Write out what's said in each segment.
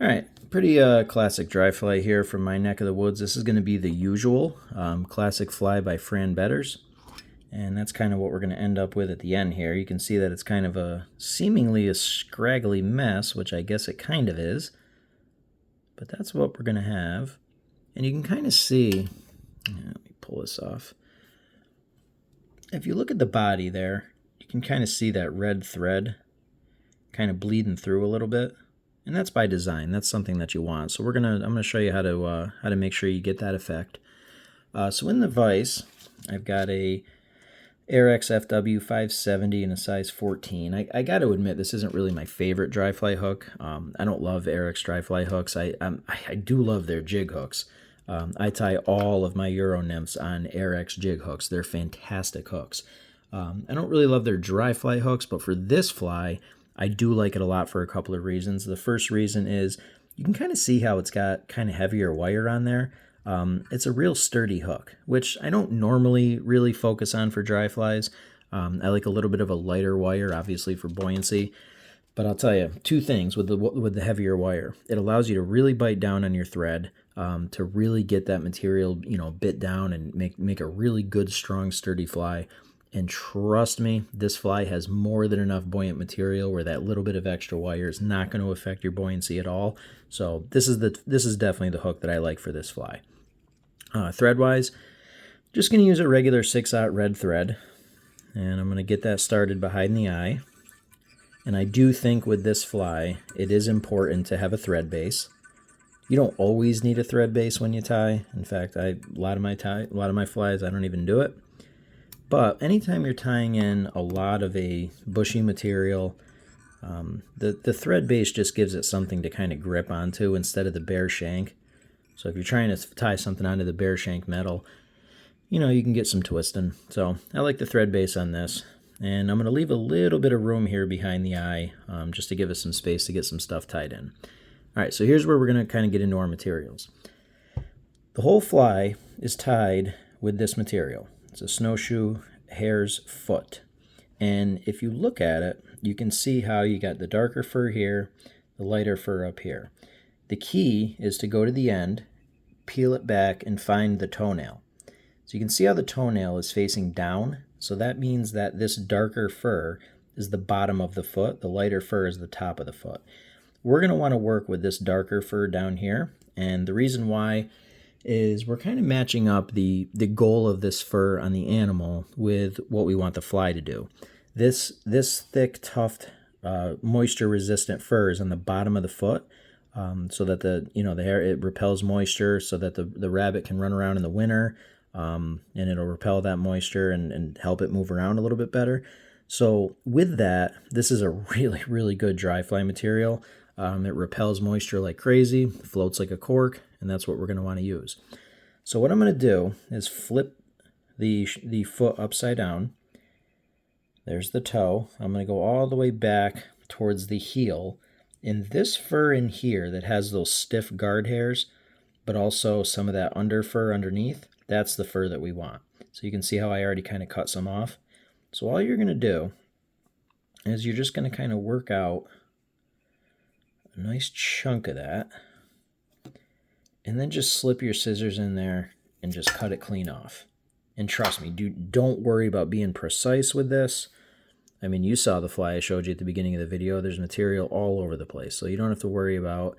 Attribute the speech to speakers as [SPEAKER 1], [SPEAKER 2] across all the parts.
[SPEAKER 1] All right, pretty classic dry fly here from my neck of the woods. This is going to be the usual classic fly by Fran Betters. And that's kind of what we're going to end up with at the end here. You can see that it's kind of a seemingly a scraggly mess, which I guess it kind of is. But that's what we're going to have. And you can kind of see, let me pull this off. If you look at the body there, you can kind of see that red thread kind of bleeding through a little bit. And that's by design. That's something that you want. So I'm gonna show you how to make sure you get that effect. So in the vise, I've got a ahrex FW 570 in a size 14. I got to admit, this isn't really my favorite dry fly hook. I don't love ahrex dry fly hooks. I do love their jig hooks. I tie all of my Euro nymphs on ahrex jig hooks. They're fantastic hooks. I don't really love their dry fly hooks, but for this fly, I do like it a lot for a couple of reasons. The first reason is you can kind of see how it's got kind of heavier wire on there. It's a real sturdy hook, which I don't normally really focus on for dry flies. I like a little bit of a lighter wire, obviously for buoyancy. But I'll tell you, two things with the heavier wire. It allows you to really bite down on your thread, to really get that material, bit down and make a really good, strong, sturdy fly. And trust me, this fly has more than enough buoyant material where that little bit of extra wire is not going to affect your buoyancy at all. So this is definitely the hook that I like for this fly. Thread-wise, just going to use a regular 6/0 red thread, and I'm going to get that started behind the eye. And I do think with this fly, it is important to have a thread base. You don't always need a thread base when you tie. In fact, a lot of my flies, I don't even do it. But anytime you're tying in a lot of a bushy material, the thread base just gives it something to kind of grip onto instead of the bare shank. So if you're trying to tie something onto the bare shank metal, you can get some twisting. So I like the thread base on this. And I'm going to leave a little bit of room here behind the eye, just to give us some space to get some stuff tied in. All right, so here's where we're going to kind of get into our materials. The whole fly is tied with this material. It's a snowshoe hare's foot. And if you look at it, you can see how you got the darker fur here, the lighter fur up here. The key is to go to the end, peel it back, and find the toenail. So you can see how the toenail is facing down. So that means that this darker fur is the bottom of the foot. The lighter fur is the top of the foot. We're going to want to work with this darker fur down here. And the reason why is we're kind of matching up the goal of this fur on the animal with what we want the fly to do. This thick, tough, moisture-resistant fur is on the bottom of the foot, so that the hair, it repels moisture, so that the rabbit can run around in the winter, and it'll repel that moisture and help it move around a little bit better. So with that, this is a really, really good dry fly material. It repels moisture like crazy, floats like a cork, and that's what we're going to want to use. So what I'm going to do is flip the foot upside down. There's the toe. I'm going to go all the way back towards the heel. And this fur in here that has those stiff guard hairs, but also some of that under fur underneath, that's the fur that we want. So you can see how I already kind of cut some off. So all you're going to do is you're just going to kind of work out a nice chunk of that, and then just slip your scissors in there and just cut it clean off. And trust me, don't worry about being precise with this. I mean, you saw the fly I showed you at the beginning of the video. There's material all over the place, so you don't have to worry about,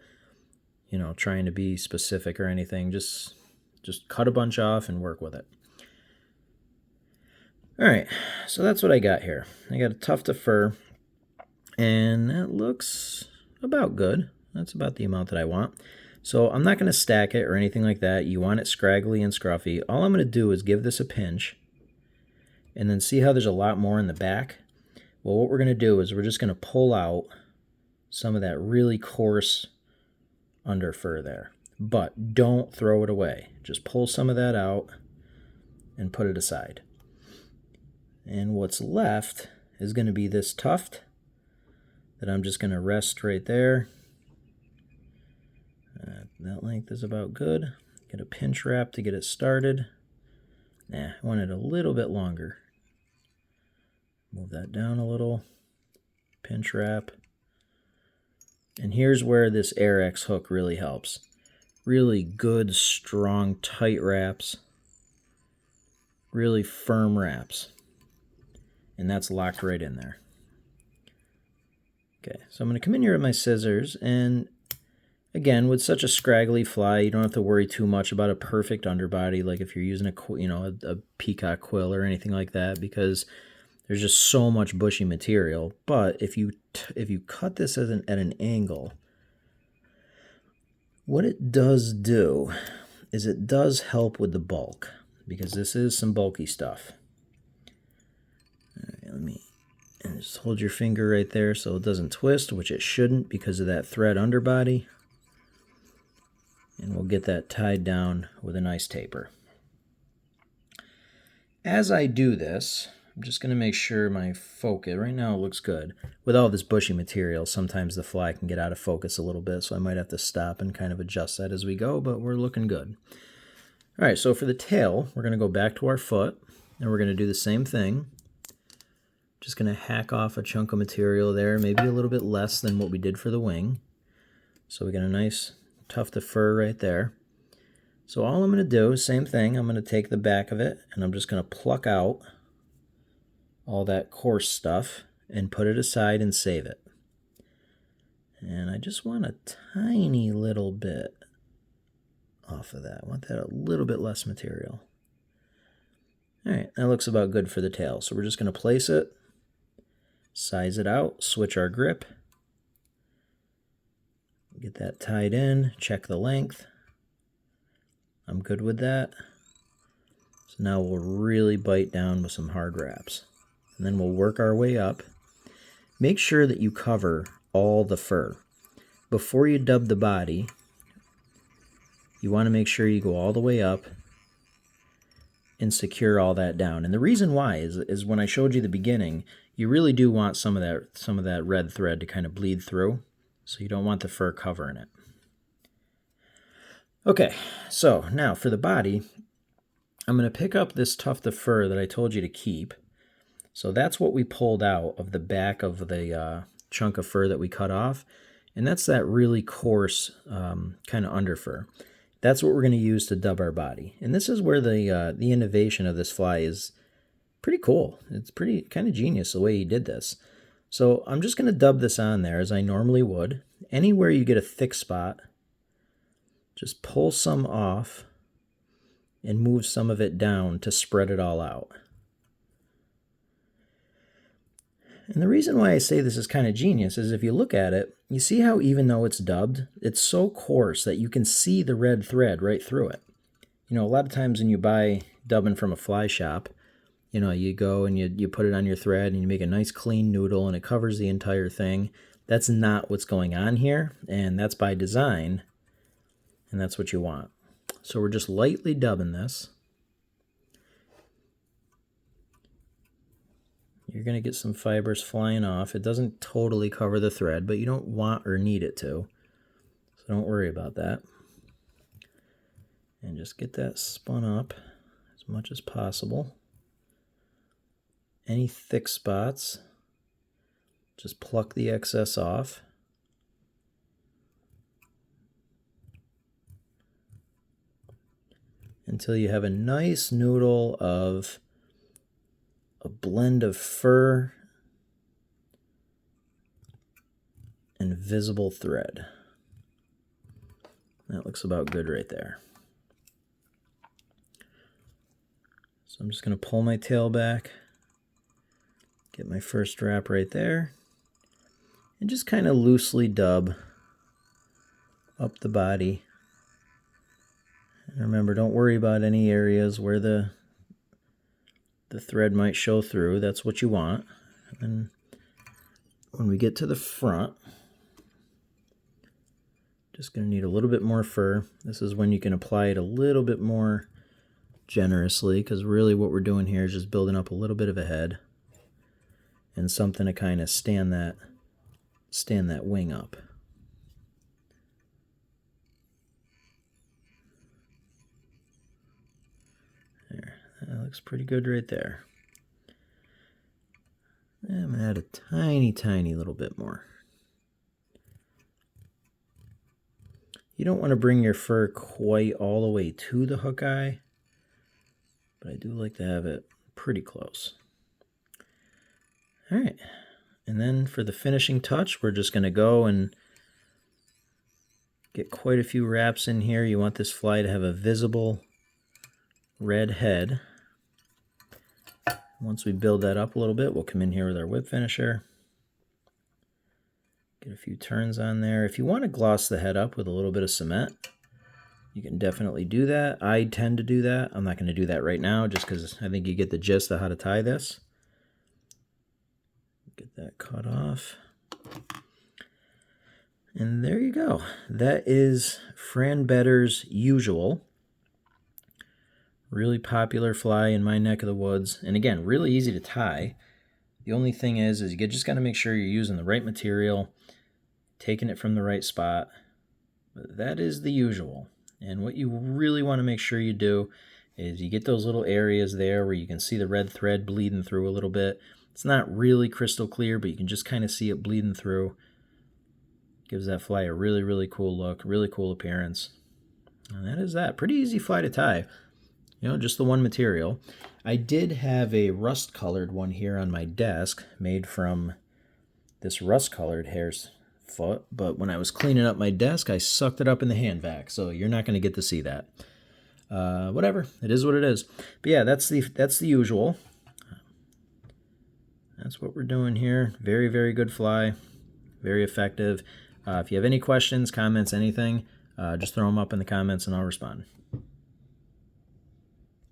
[SPEAKER 1] trying to be specific or anything. Just cut a bunch off and work with it. All right, so that's what I got here. I got a tuft of fur, and that looks about good. That's about the amount that I want. So I'm not going to stack it or anything like that. You want it scraggly and scruffy. All I'm going to do is give this a pinch, and then see how there's a lot more in the back? Well, what we're going to do is we're just going to pull out some of that really coarse under fur there. But don't throw it away. Just pull some of that out and put it aside. And what's left is going to be this tuft that I'm just going to rest right there. That length is about good. Get a pinch wrap to get it started. I want it a little bit longer. Move that down a little. Pinch wrap. And here's where this ahrex hook really helps. Really good, strong, tight wraps. Really firm wraps. And that's locked right in there. Okay, so I'm going to come in here with my scissors, and again, with such a scraggly fly, you don't have to worry too much about a perfect underbody, like if you're using a peacock quill or anything like that, because there's just so much bushy material. But if you cut this at an angle, what it does do is it does help with the bulk, because this is some bulky stuff. All right, and just hold your finger right there so it doesn't twist, which it shouldn't because of that thread underbody. And we'll get that tied down with a nice taper. As I do this, I'm just going to make sure my focus, right now it looks good. With all this bushy material, sometimes the fly can get out of focus a little bit, so I might have to stop and kind of adjust that as we go, but we're looking good. All right, so for the tail, we're going to go back to our foot, and we're going to do the same thing. Just going to hack off a chunk of material there, maybe a little bit less than what we did for the wing. So we got a nice tuft of fur right there. So all I'm going to do is same thing. I'm going to take the back of it, and I'm just going to pluck out all that coarse stuff and put it aside and save it. And I just want a tiny little bit off of that. I want that a little bit less material. All right, that looks about good for the tail. So we're just going to place it, size it out, switch our grip, get that tied in, check the length. I'm good with that. So now we'll really bite down with some hard wraps. And then we'll work our way up. Make sure that you cover all the fur. Before you dub the body, you want to make sure you go all the way up and secure all that down. And the reason why is when I showed you the beginning, you really do want some of that red thread to kind of bleed through. So you don't want the fur covering it. Okay, so now for the body, I'm going to pick up this tuft of fur that I told you to keep. So that's what we pulled out of the back of the chunk of fur that we cut off. And that's that really coarse kind of under fur. That's what we're going to use to dub our body. And this is where the innovation of this fly is pretty cool. It's pretty kind of genius the way he did this. So I'm just going to dub this on there as I normally would. Anywhere you get a thick spot, just pull some off and move some of it down to spread it all out. And the reason why I say this is kind of genius is if you look at it, you see how even though it's dubbed, it's so coarse that you can see the red thread right through it. You know, a lot of times when you buy dubbing from a fly shop, you know, you go and you put it on your thread and you make a nice clean noodle and it covers the entire thing. That's not what's going on here, and that's by design, and that's what you want. So we're just lightly dubbing this. You're going to get some fibers flying off. It doesn't totally cover the thread, but you don't want or need it to. So don't worry about that. And just get that spun up as much as possible. Any thick spots, just pluck the excess off. Until you have a nice noodle of a blend of fur and visible thread. That looks about good right there. So I'm just going to pull my tail back, get my first wrap right there, and just kind of loosely dub up the body. And remember, don't worry about any areas where the thread might show through. That's what you want. And when we get to the front, just going to need a little bit more fur. This is when you can apply it a little bit more generously, because really what we're doing here is just building up a little bit of a head and something to kind of stand that wing up. There, that looks pretty good right there. I'm going to add a tiny little bit more. You don't want to bring your fur quite all the way to the hook eye, but I do like to have it pretty close. All right, and then for the finishing touch, we're just going to go and get quite a few wraps in here. You want this fly to have a visible red head. Once we build that up a little bit, we'll come in here with our whip finisher. Get a few turns on there. If you want to gloss the head up with a little bit of cement, you can definitely do that. I tend to do that. I'm not going to do that right now just because I think you get the gist of how to tie this. Get that cut off. And there you go. That is Fran Better's Usual. Really popular fly in my neck of the woods. And again, really easy to tie. The only thing is you just got to make sure you're using the right material, taking it from the right spot. But that is the Usual. And what you really want to make sure you do is you get those little areas there where you can see the red thread bleeding through a little bit. It's not really crystal clear, but you can just kind of see it bleeding through. Gives that fly a really, really cool look, really cool appearance. And that is that. Pretty easy fly to tie. You know, just the one material. I did have a rust-colored one here on my desk made from this rust-colored hare's foot, but when I was cleaning up my desk, I sucked it up in the hand vac, so you're not going to get to see that. Whatever, it is what it is. But yeah, that's the Usual. That's what we're doing here. Very, very good fly. Very effective. If you have any questions, comments, anything, just throw them up in the comments and I'll respond.